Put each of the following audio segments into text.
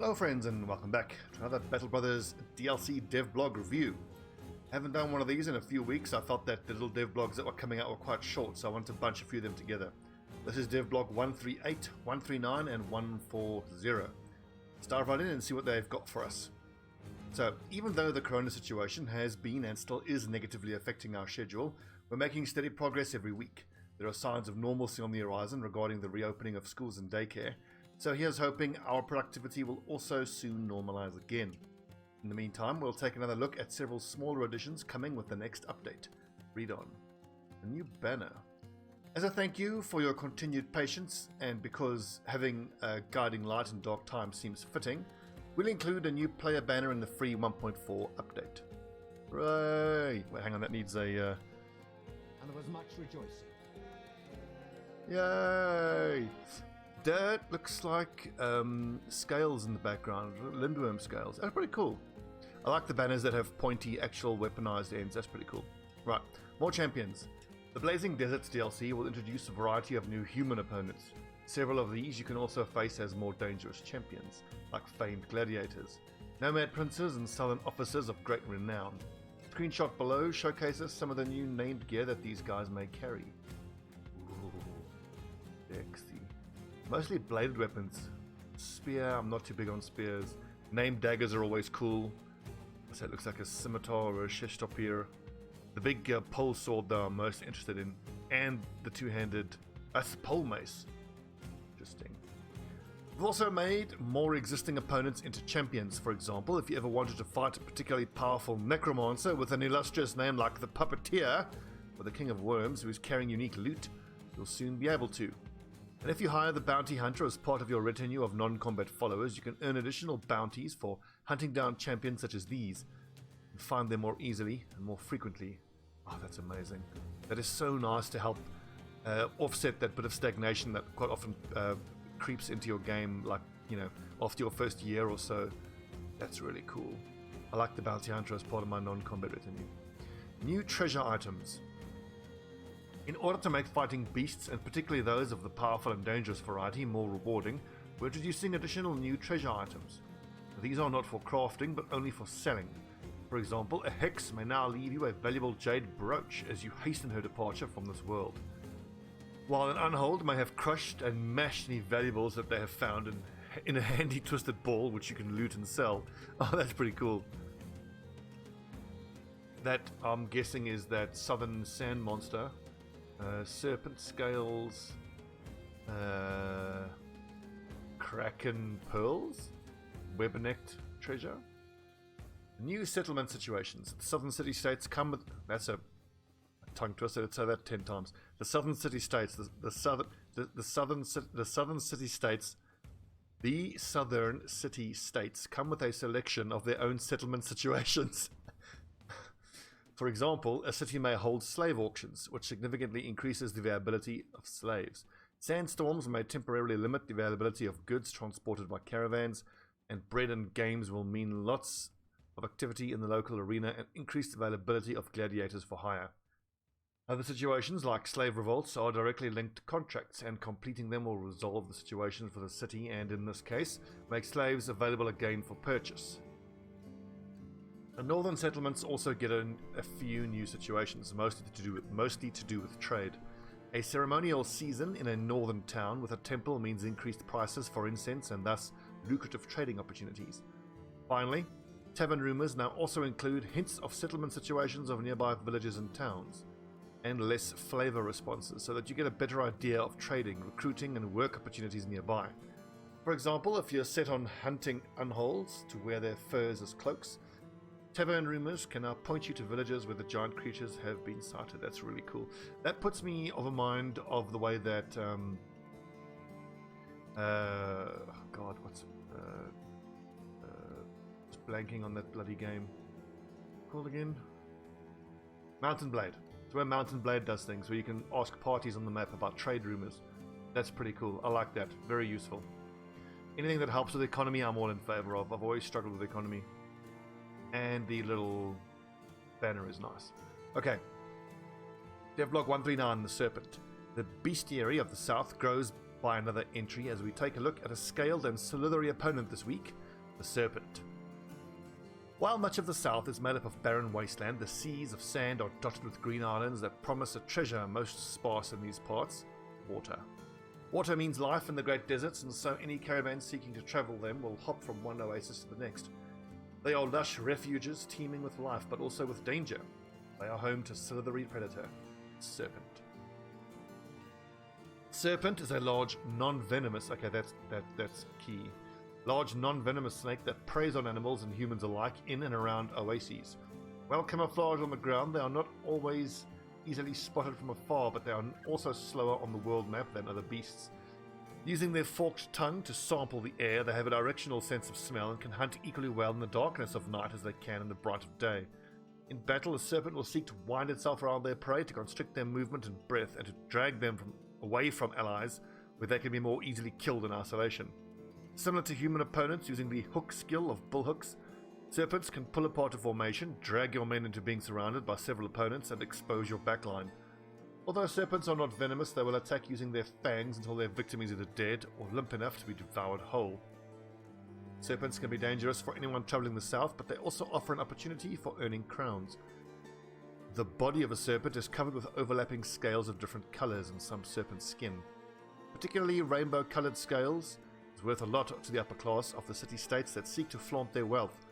Hello friends and welcome back to another Battle Brothers DLC DevBlog review. Haven't done one of these in a few weeks. I felt that the little DevBlogs that were coming out were quite short, so I wanted to bunch a few of them together. This is DevBlog 138, 139 and 140. Let's dive right in and see what they've got for us. So, even though the corona situation has been and still is negatively affecting our schedule, we're making steady progress every week. There are signs of normalcy on the horizon regarding the reopening of schools and daycare, so here's hoping our productivity will also soon normalize again. In the meantime, we'll take another look at several smaller additions coming with the next update. Read on. A new banner. As a thank you for your continued patience, and because having a guiding light in dark times seems fitting, we'll include a new player banner in the free 1.4 update. Hooray! Wait, hang on, that needs a... And there was much rejoicing. Yay! That looks like scales in the background, lindworm scales. That's pretty cool. I like the banners that have pointy, actual weaponized ends. That's pretty cool. Right, more champions. The Blazing Deserts DLC will introduce a variety of new human opponents. Several of these you can also face as more dangerous champions, like famed gladiators, nomad princes and southern officers of great renown. Screenshot below showcases some of the new named gear that these guys may carry. Ooh, sexy. Mostly bladed weapons. Spear, I'm not too big on spears. Named daggers are always cool. So it looks like a scimitar or a sheshtopir. The big pole sword though I'm most interested in. And the two-handed... That's the pole mace. Interesting. We've also made more existing opponents into champions. For example, if you ever wanted to fight a particularly powerful necromancer with an illustrious name like the Puppeteer, or the King of Worms who is carrying unique loot, you'll soon be able to. And if you hire the bounty hunter as part of your retinue of non-combat followers, you can earn additional bounties for hunting down champions such as these, and find them more easily and more frequently. Oh, that's amazing. That is so nice to help offset that bit of stagnation that quite often creeps into your game, like, you know, after your first year or so. That's really cool. I like the bounty hunter as part of my non-combat retinue. New treasure items. In order to make fighting beasts, and particularly those of the powerful and dangerous variety, more rewarding, we're introducing additional new treasure items. These are not for crafting, but only for selling. For example, a hex may now leave you a valuable jade brooch as you hasten her departure from this world. While an unhold may have crushed and mashed any valuables that they have found in a handy twisted ball which you can loot and sell. Oh, that's pretty cool. That, I'm guessing, is that southern sand monster. Serpent scales, kraken pearls, web-necked treasure. New settlement situations. The southern city-states come with... That's a tongue twister. Let's say that 10 times. The southern city-states, the southern city-states come with a selection of their own settlement situations. For example, a city may hold slave auctions, which significantly increases the availability of slaves. Sandstorms may temporarily limit the availability of goods transported by caravans, and bread and games will mean lots of activity in the local arena and increased availability of gladiators for hire. Other situations, like slave revolts, are directly linked to contracts, and completing them will resolve the situation for the city and, in this case, make slaves available again for purchase. The northern settlements also get a few new situations, mostly to do with trade. A ceremonial season in a northern town with a temple means increased prices for incense and thus lucrative trading opportunities. Finally, tavern rumors now also include hints of settlement situations of nearby villages and towns, and less flavor responses, so that you get a better idea of trading, recruiting, and work opportunities nearby. For example, if you're set on hunting unholds to wear their furs as cloaks, tavern rumors can now point you to villages where the giant creatures have been sighted. That's really cool. That puts me of a mind of the way that God, what's just blanking on that bloody game called again? Mountain Blade. It's where Mountain Blade does things, where you can ask parties on the map about trade rumors. That's pretty cool. I like that. Very useful. Anything that helps with the economy, I'm all in favor of. I've always struggled with the economy. And the little banner is nice. Okay. DevBlog 139, the Serpent. The bestiary of the south grows by another entry as we take a look at a scaled and slithery opponent this week, The Serpent. While much of the south is made up of barren wasteland, the seas of sand are dotted with green islands that promise a treasure most sparse in these parts: water. Water means life in the great deserts, and so any caravan seeking to travel them will hop from one oasis to the next. They are lush refuges teeming with life, but also with danger. They are home to slithery predator, Serpent. Serpent is a large, non-venomous, okay, that's key. Large, non-venomous snake that preys on animals and humans alike in and around oases. Well camouflaged on the ground, they are not always easily spotted from afar, but they are also slower on the world map than other beasts. Using their forked tongue to sample the air, they have a directional sense of smell and can hunt equally well in the darkness of night as they can in the bright of day. In battle, a serpent will seek to wind itself around their prey to constrict their movement and breath and to drag them away from allies where they can be more easily killed in isolation. Similar to human opponents using the hook skill of bullhooks, serpents can pull apart a formation, drag your men into being surrounded by several opponents, and expose your backline. Although serpents are not venomous, they will attack using their fangs until their victim is either dead or limp enough to be devoured whole. Serpents can be dangerous for anyone traveling the south, but they also offer an opportunity for earning crowns. The body of a serpent is covered with overlapping scales of different colors in some serpent skin. Particularly rainbow-colored scales is worth a lot to the upper class of the city-states that seek to flaunt their wealth.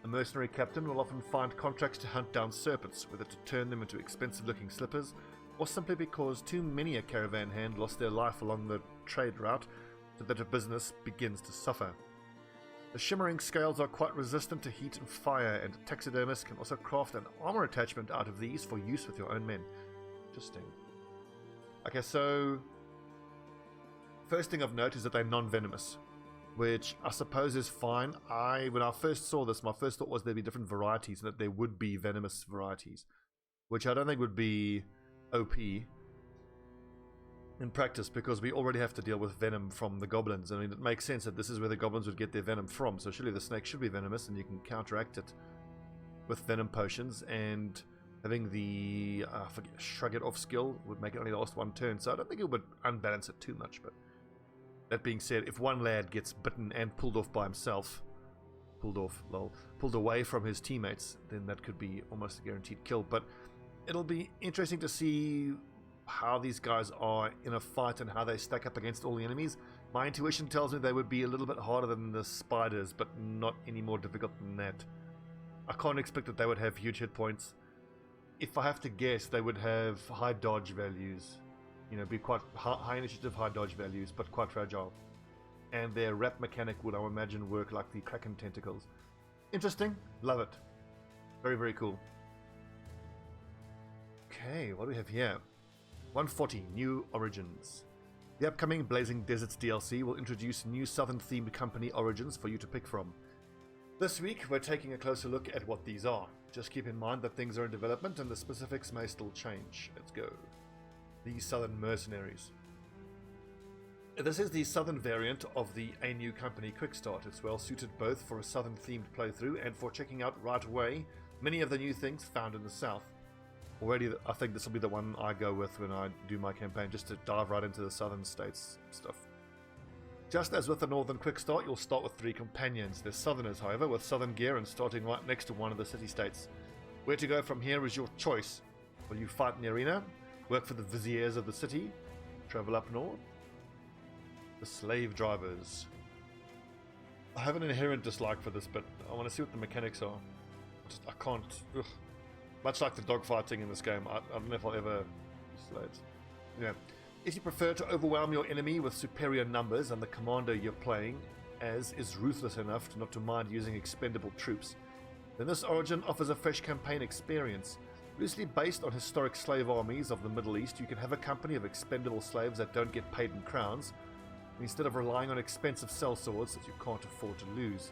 A mercenary captain will often find contracts to hunt down serpents, whether to turn them into expensive-looking slippers, or simply because too many a caravan hand lost their life along the trade route, so that a business begins to suffer. The shimmering scales are quite resistant to heat and fire, and taxidermists can also craft an armor attachment out of these for use with your own men. Interesting. Okay, so first thing of note is that they're non-venomous, which I suppose is fine. When I first saw this, my first thought was there'd be different varieties and that there would be venomous varieties, which I don't think would be OP in practice, because we already have to deal with venom from the goblins. I mean, it makes sense that this is where the goblins would get their venom from, so surely the snake should be venomous, and you can counteract it with venom potions, and having the shrug it off skill would make it only last one turn, so I don't think it would unbalance it too much. But that being said, if one lad gets bitten and pulled off by himself, pulled away from his teammates, then that could be almost a guaranteed kill. But it'll be interesting to see how these guys are in a fight and how they stack up against all the enemies. My intuition tells me they would be a little bit harder than the spiders, but not any more difficult than that. I can't expect that they would have huge hit points. If I have to guess, they would have high dodge values. You know, be quite high initiative, high dodge values, but quite fragile. And their wrap mechanic would, I imagine, work like the Kraken tentacles. Interesting. Love it. Very, very cool. Okay, what do we have here? 140, New Origins. The upcoming Blazing Deserts DLC will introduce new southern-themed company origins for you to pick from. This week, we're taking a closer look at what these are. Just keep in mind that things are in development and the specifics may still change. Let's go. The Southern Mercenaries. This is the southern variant of the A New Company Quick Start. It's well suited both for a southern-themed playthrough and for checking out right away many of the new things found in the south. Already, I think this will be the one I go with when I do my campaign, just to dive right into the southern states stuff. Just as with the northern quick start, you'll start with 3 companions. They're southerners, however, with southern gear and starting right next to one of the city-states. Where to go from here is your choice. Will you fight in the arena, work for the viziers of the city, travel up north? The slave drivers. I have an inherent dislike for this, but I want to see what the mechanics are. I can't. Ugh. Much like the dogfighting in this game, I don't know if I'll ever... Slaves. Yeah. If you prefer to overwhelm your enemy with superior numbers and the commander you're playing as is ruthless enough not to mind using expendable troops, then this origin offers a fresh campaign experience. Loosely based on historic slave armies of the Middle East, you can have a company of expendable slaves that don't get paid in crowns, instead of relying on expensive sellswords that you can't afford to lose.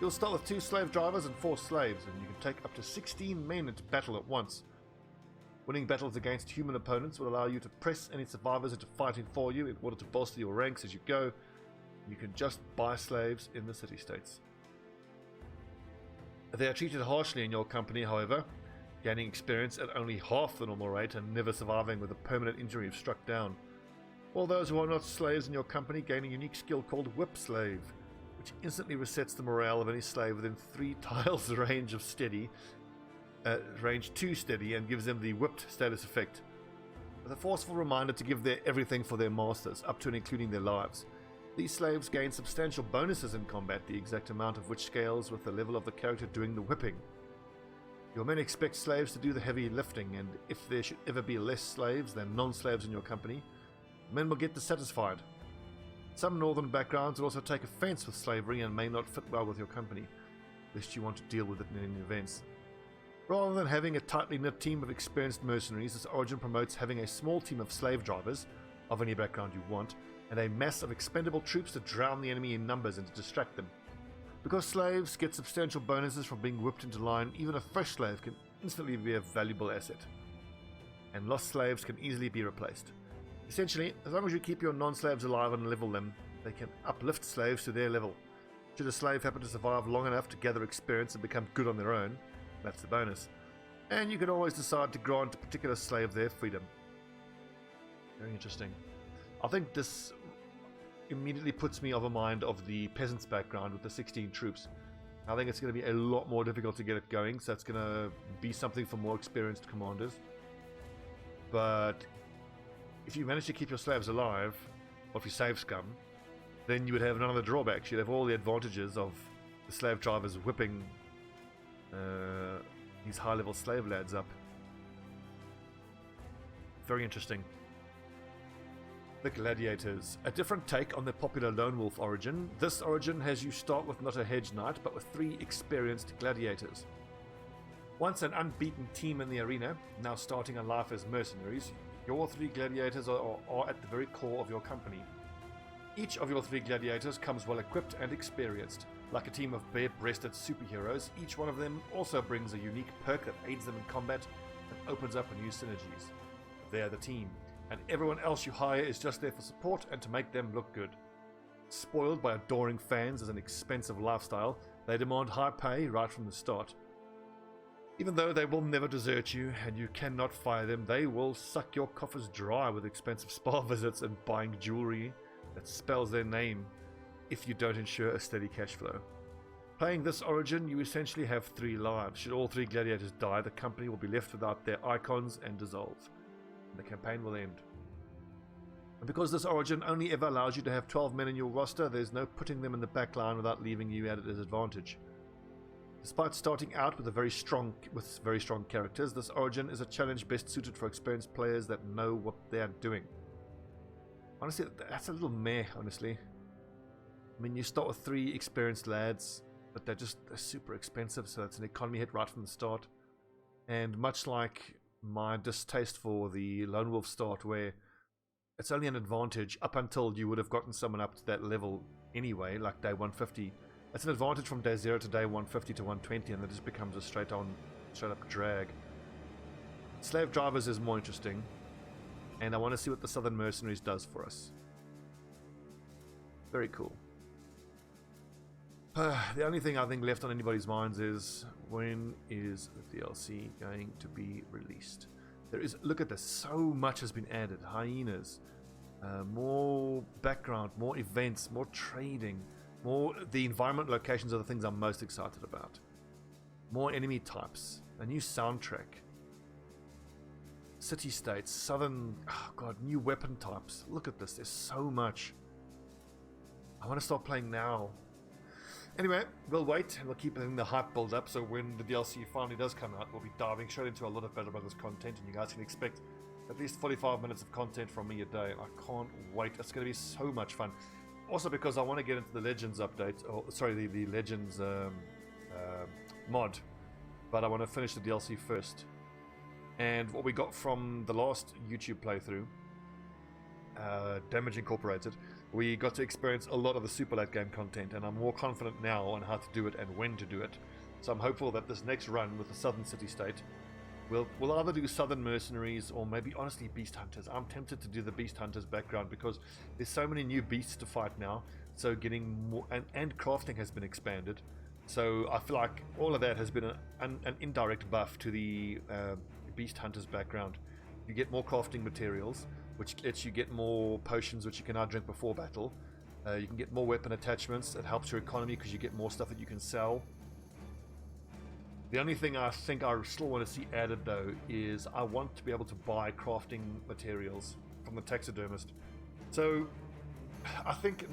You'll start with 2 slave drivers and 4 slaves, and you can take up to 16 men into battle at once. Winning battles against human opponents will allow you to press any survivors into fighting for you in order to bolster your ranks as you go. You can just buy slaves in the city-states. They are treated harshly in your company, however, gaining experience at only half the normal rate and never surviving with a permanent injury if struck down. All those who are not slaves in your company gain a unique skill called Whip Slave, which instantly resets the morale of any slave within 3 tiles range of steady, range 2 steady, and gives them the whipped status effect, with a forceful reminder to give their everything for their masters, up to and including their lives. These slaves gain substantial bonuses in combat, the exact amount of which scales with the level of the character doing the whipping. Your men expect slaves to do the heavy lifting, and if there should ever be less slaves than non-slaves in your company, men will get dissatisfied. Some northern backgrounds will also take offense with slavery and may not fit well with your company, lest you want to deal with it in any events. Rather than having a tightly knit team of experienced mercenaries, this origin promotes having a small team of slave drivers, of any background you want, and a mass of expendable troops to drown the enemy in numbers and to distract them. Because slaves get substantial bonuses from being whipped into line, even a fresh slave can instantly be a valuable asset, and lost slaves can easily be replaced. Essentially, as long as you keep your non-slaves alive and level them, they can uplift slaves to their level. Should a slave happen to survive long enough to gather experience and become good on their own, that's the bonus. And you can always decide to grant a particular slave their freedom. Very interesting. I think this immediately puts me of a mind of the peasants background with the 16 troops. I think it's going to be a lot more difficult to get it going, so it's going to be something for more experienced commanders. But if you manage to keep your slaves alive, or if you save scum, then you would have none of the drawbacks. You'd have all the advantages of the slave drivers whipping these high-level slave lads up. Very interesting. The Gladiators. A different take on the popular Lone Wolf origin. This origin has you start with not a hedge knight, but with 3 experienced gladiators. Once an unbeaten team in the arena, now starting a life as mercenaries, your 3 gladiators are at the very core of your company. Each of your 3 gladiators comes well equipped and experienced. Like a team of bare-breasted superheroes, each one of them also brings a unique perk that aids them in combat and opens up new synergies. They are the team, and everyone else you hire is just there for support and to make them look good. Spoiled by adoring fans as an expensive lifestyle, they demand high pay right from the start. Even though they will never desert you and you cannot fire them, they will suck your coffers dry with expensive spa visits and buying jewelry that spells their name if you don't ensure a steady cash flow. Playing this origin, you essentially have 3 lives. Should all 3 gladiators die, the company will be left without their icons and dissolve. And the campaign will end. And because this origin only ever allows you to have 12 men in your roster, there's no putting them in the back line without leaving you at a disadvantage. Despite starting out with very strong characters, this origin is a challenge best suited for experienced players that know what they are doing. Honestly, that's a little meh, honestly. I mean, you start with 3 experienced lads, but they're super expensive, so it's an economy hit right from the start. And much like my distaste for the Lone Wolf start, where it's only an advantage up until you would have gotten someone up to that level anyway, like day 150. It's an advantage from day 0 to day 150 to 120, and it just becomes a straight up drag. Slave Drivers is more interesting, and I want to see what the Southern Mercenaries does for us. Very cool. The only thing I think left on anybody's minds is, when is the DLC going to be released? Look at this, so much has been added. Hyenas, more background, more events, more trading, the environment locations are the things I'm most excited about. More enemy types, a new soundtrack, city states, new weapon types. Look at this, there's so much. I want to start playing now. Anyway, we'll wait and we'll keep letting the hype build up, so when the DLC finally does come out, we'll be diving straight into a lot of Battle Brothers content, and you guys can expect at least 45 minutes of content from me a day. I can't wait. It's going to be so much fun. Also because I want to get into the Legends update, the Legends mod, but I want to finish the DLC first. And what we got from the last YouTube playthrough, Damage Incorporated, we got to experience a lot of the super late game content, and I'm more confident now on how to do it and when to do it. So I'm hopeful that this next run with the Southern City State, we'll either do Southern Mercenaries or maybe honestly Beast Hunters. I'm tempted to do the Beast Hunters background because there's so many new beasts to fight now, so getting more, and crafting has been expanded. So I feel like all of that has been an indirect buff to the Beast Hunters background. You get more crafting materials, which lets you get more potions which you can now drink before battle, You can get more weapon attachments. It helps your economy because you get more stuff that you can sell. The only thing I think I still want to see added though is I want to be able to buy crafting materials from the taxidermist. So I think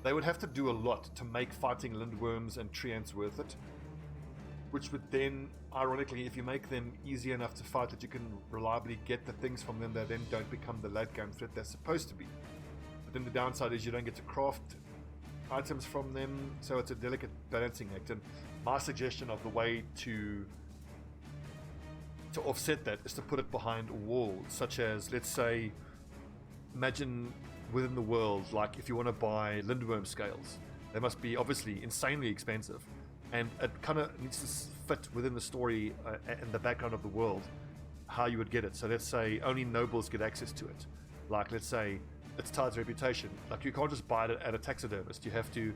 they would have to do a lot to make fighting lindworms and tree ants worth it, which would then, ironically, if you make them easy enough to fight that you can reliably get the things from them, they then don't become the late game threat they're supposed to be. But then the downside is you don't get to craft items from them, so it's a delicate balancing act. And my suggestion of the way to offset that is to put it behind a wall, such as, let's say, imagine within the world, like if you want to buy lindworm scales, they must be obviously insanely expensive, and it kind of needs to fit within the story and the background of the world, how you would get it. So let's say only nobles get access to it. Like, let's say it's tied to reputation. Like, you can't just buy it at a taxidermist. You have to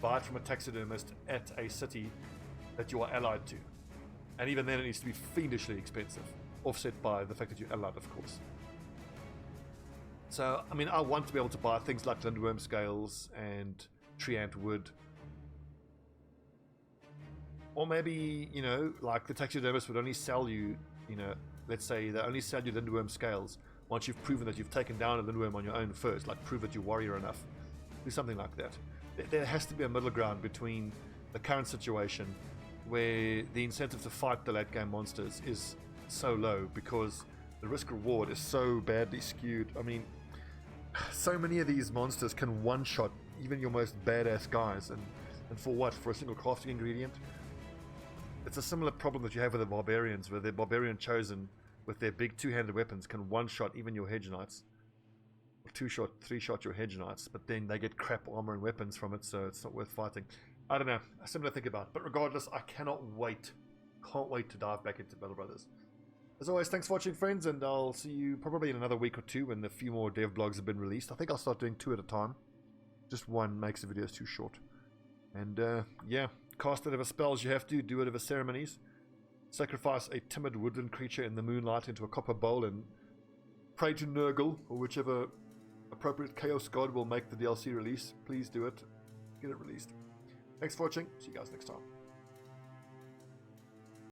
buy it from a taxidermist at a city that you are allied to. And even then it needs to be fiendishly expensive, offset by the fact that you're allied, of course. So, I mean, I want to be able to buy things like lindworm scales and tree ant wood. Or maybe, you know, like the taxidermist would only sell you, you know, let's say they only sell you lindworm scales once you've proven that you've taken down a lindworm on your own first, like prove that you're warrior enough. Do something like that. There has to be a middle ground between the current situation where the incentive to fight the late game monsters is so low because the risk reward is so badly skewed. I mean, so many of these monsters can one-shot even your most badass guys, and for what? For a single crafting ingredient? It's a similar problem that you have with the barbarians, where the barbarian chosen with their big two-handed weapons can one-shot even your hedge knights, or two-shot, three-shot your hedge knights, but then they get crap armor and weapons from it, so it's not worth fighting. I don't know, something to think about. But regardless, I can't wait to dive back into Battle Brothers. As always, thanks for watching, friends, and I'll see you probably in another week or two when a few more dev blogs have been released. I think I'll start doing 2 at a time. Just one makes the videos too short. And yeah, cast whatever spells you have to, do whatever ceremonies. Sacrifice a timid woodland creature in the moonlight into a copper bowl and pray to Nurgle, or whichever appropriate chaos god will make the DLC release. Please do it. Get it released. Thanks for watching. See you guys next time.